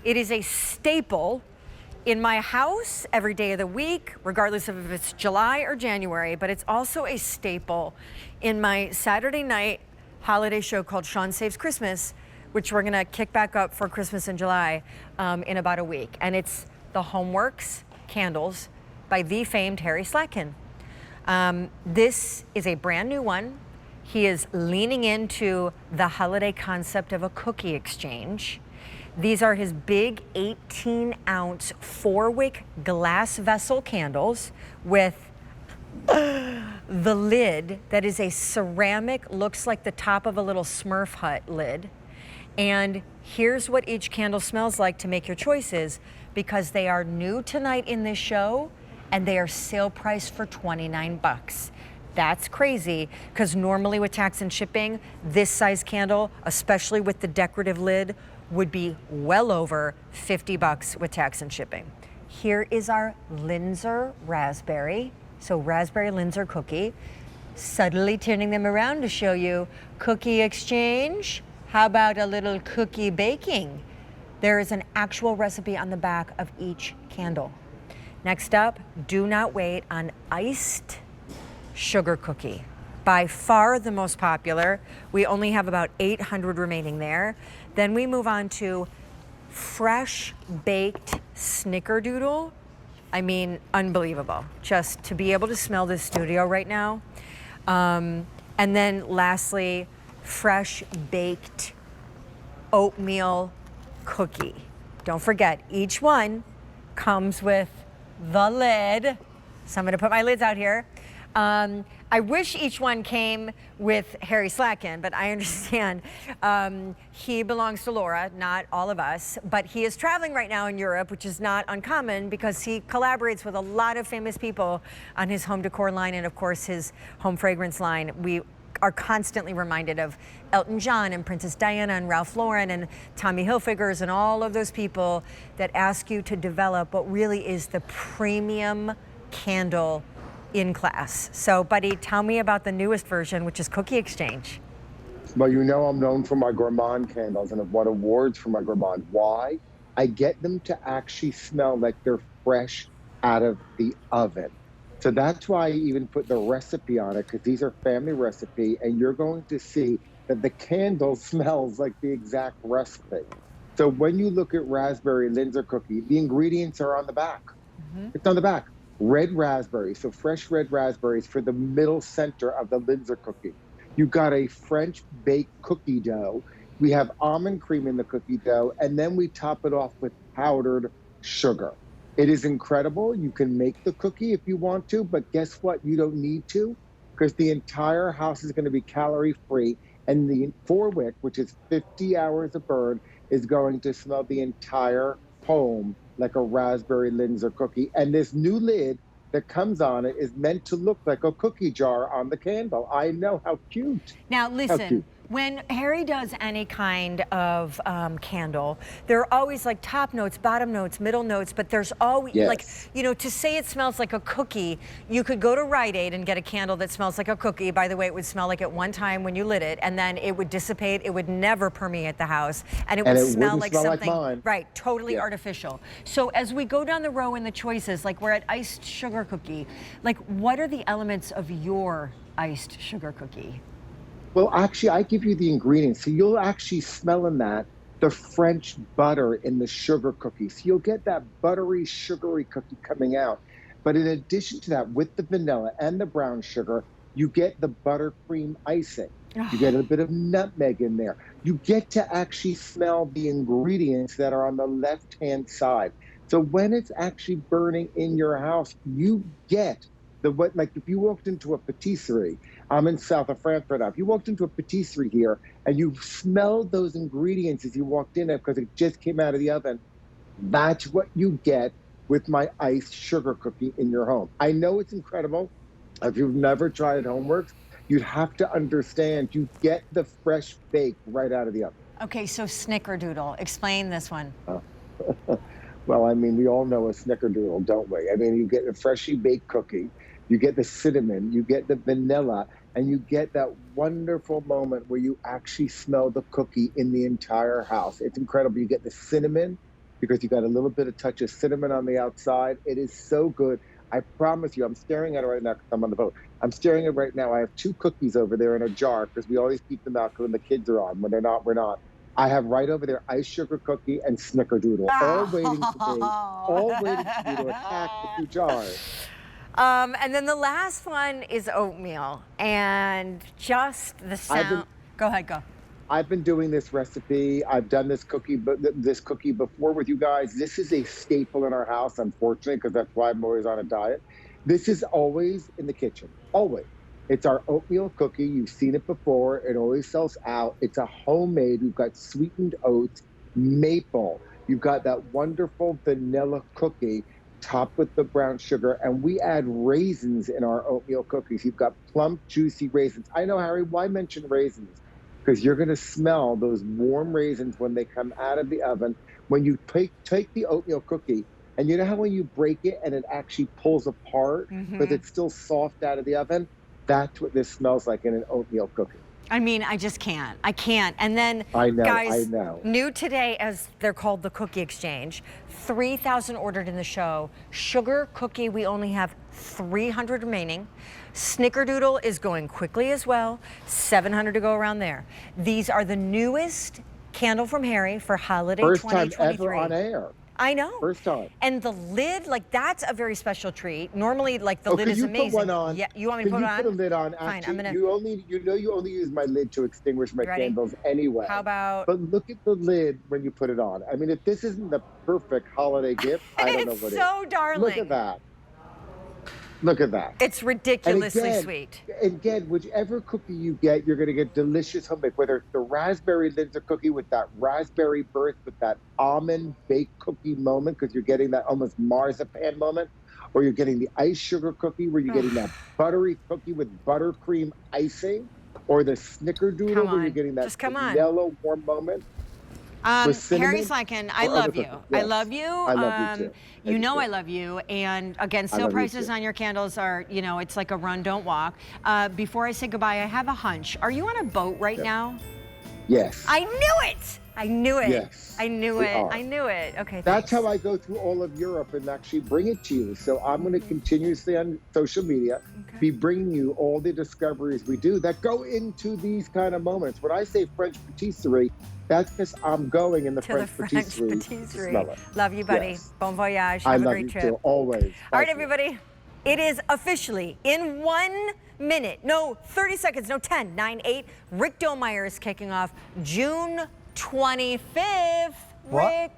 It is a staple in my house every day of the week, regardless of if it's July or January, but it's also a staple in my Saturday night holiday show called Sean Saves Christmas, which we're gonna kick back up for Christmas in July in about a week. And it's the HomeWorx candles by the famed Harry Slatkin. This is a brand new one. He is leaning into the holiday concept of a cookie exchange. These are his big 18-ounce 4-wick glass vessel candles with the lid that is a ceramic, looks like the top of a little Smurf hut lid. And here's what each candle smells like to make your choices, because they are new tonight in this show and they are sale priced for 29 bucks. That's crazy, because normally with tax and shipping, this size candle, especially with the decorative lid, would be well over 50 bucks with tax and shipping. Here is our Linzer raspberry. So raspberry Linzer cookie. Subtly turning them around to show you cookie exchange. How about a little cookie baking? There is an actual recipe on the back of each candle. Next up, do not wait on iced sugar cookie. By far the most popular. We only have about 800 remaining there. Then we move on to fresh baked snickerdoodle. I mean, unbelievable. Just to be able to smell this studio right now. And then lastly, fresh baked oatmeal cookie. Don't forget, each one comes with the lid. So I'm gonna put my lids out here. I wish each one came with Harry Slatkin, but I understand he belongs to Laura, not all of us. But he is traveling right now in Europe, which is not uncommon because he collaborates with a lot of famous people on his home decor line and, of course, his home fragrance line. We are constantly reminded of Elton John and Princess Diana and Ralph Lauren and Tommy Hilfigers and all of those people that ask you to develop what really is the premium candle in class. So, buddy, tell me about the newest version, which is Cookie Exchange. Well, you know I'm known for my gourmand candles and have won awards for my gourmand. Why? I get them to actually smell like they're fresh out of the oven. So that's why I even put the recipe on it, because these are family recipe, and you're going to see that the candle smells like the exact recipe. So when you look at raspberry Linzer cookie, the ingredients are on the back. It's on the back. Red raspberries, so fresh red raspberries for the middle center of the Linzer cookie. You got a French baked cookie dough. We have almond cream in the cookie dough, and then we top it off with powdered sugar. It is incredible. You can make the cookie if you want to, but guess what? You don't need to, because the entire house is going to be calorie free, and the 4-wick, which is 50 hours of burn, is going to smell the entire home like a raspberry Linzer cookie. And this new lid that comes on it is meant to look like a cookie jar on the candle. I know, how cute. Now listen, when Harry does any kind of candle, there are always like top notes, bottom notes, middle notes, but there's always like, you know, to say it smells like a cookie, you could go to Rite Aid and get a candle that smells like a cookie. By the way, it would smell like it one time when you lit it, and then it would dissipate. It would never permeate the house, and it would smell like something, right, totally artificial. So as we go down the row in the choices, like we're at iced sugar cookie, like what are the elements of your iced sugar cookie? Well, actually, I give you the ingredients. So you'll actually smell in that the French butter in the sugar cookie. So you'll get that buttery, sugary cookie coming out. But in addition to that, with the vanilla and the brown sugar, you get the buttercream icing. You get a bit of nutmeg in there. You get to actually smell the ingredients that are on the left-hand side. So when it's actually burning in your house, you get like if you walked into a patisserie, I'm in south of France right now. If you walked into a patisserie here and you smelled those ingredients as you walked in there because it just came out of the oven, that's what you get with my iced sugar cookie in your home. I know it's incredible. If you've never tried HomeWorx, you'd have to understand you get the fresh bake right out of the oven. Okay, so snickerdoodle, explain this one. Well, I mean, we all know a snickerdoodle, don't we? I mean, you get a freshly baked cookie, you get the cinnamon, you get the vanilla, and you get that wonderful moment where you actually smell the cookie in the entire house. It's incredible. You get the cinnamon, because you got a little bit of touch of cinnamon on the outside. It is so good. I promise you, I'm staring at it right now because I'm on the boat. I'm staring at it right now. I have 2 cookies over there in a jar because we always keep them out when the kids are on. When they're not, we're not. I have right over there ice sugar cookie and snickerdoodle, all waiting for me to attack the 2 jars. And then the last one is oatmeal, and just the sound. Go ahead, go. I've been doing this recipe. I've done this cookie before with you guys. This is a staple in our house, unfortunately, because that's why I'm always on a diet. This is always in the kitchen, always. It's our oatmeal cookie. You've seen it before. It always sells out. It's a homemade. We've got sweetened oats, maple. You've got that wonderful vanilla cookie topped with the brown sugar, and we add raisins in our oatmeal cookies. You've got plump, juicy raisins. I know, Harry, why mention raisins? Because you're going to smell those warm raisins when they come out of the oven. When you take the oatmeal cookie, and you know how when you break it and it actually pulls apart, but it's still soft out of the oven? That's what this smells like in an oatmeal cookie. I mean, I just can't. I can't. And then, guys, new today, as they're called, the Cookie Exchange. 3,000 ordered in the show. Sugar cookie, we only have 300 remaining. Snickerdoodle is going quickly as well. 700 to go around there. These are the newest candle from Harry for holiday 2023. First time ever on air. I know. First time. And the lid, like, that's a very special treat. Normally, like, the lid is amazing. Put one on? Yeah, you want me to put it on? Can you put a lid on? Fine, Actually, I'm gonna. you only use my lid to extinguish my candles anyway. How about? But look at the lid when you put it on. I mean, if this isn't the perfect holiday gift, I don't know what It's so darling. Look at that. Look at that. It's ridiculously sweet. Again, whichever cookie you get, you're going to get delicious homemade. Whether it's the raspberry Linzer cookie with that raspberry burst, with that almond baked cookie moment, because you're getting that almost marzipan moment, or you're getting the ice sugar cookie where you're getting that buttery cookie with buttercream icing, or the snickerdoodle where you're getting that vanilla warm moment. Harry Slatkin, I love you. Yes. I love you. I love you too. You know I love you. And again, sale prices on your candles are, you know, it's like a run, don't walk. Before I say goodbye, I have a hunch. Are you on a boat right now? Yes. I knew it. I knew it. Yes. I knew it. I knew it. Okay. That's how I go through all of Europe and actually bring it to you. So I'm going to continuously on social media be bringing you all the discoveries we do that go into these kind of moments. When I say French patisserie, that's because I'm going in the French patisserie to smell it. Love you, buddy. Yes. Bon voyage. Have a great trip. I love you too, always. All right, everybody. It is officially in 1 minute, no, 30 seconds, no, 10, 9, 8. Rick Domeyer is kicking off June 25th. What? Rick.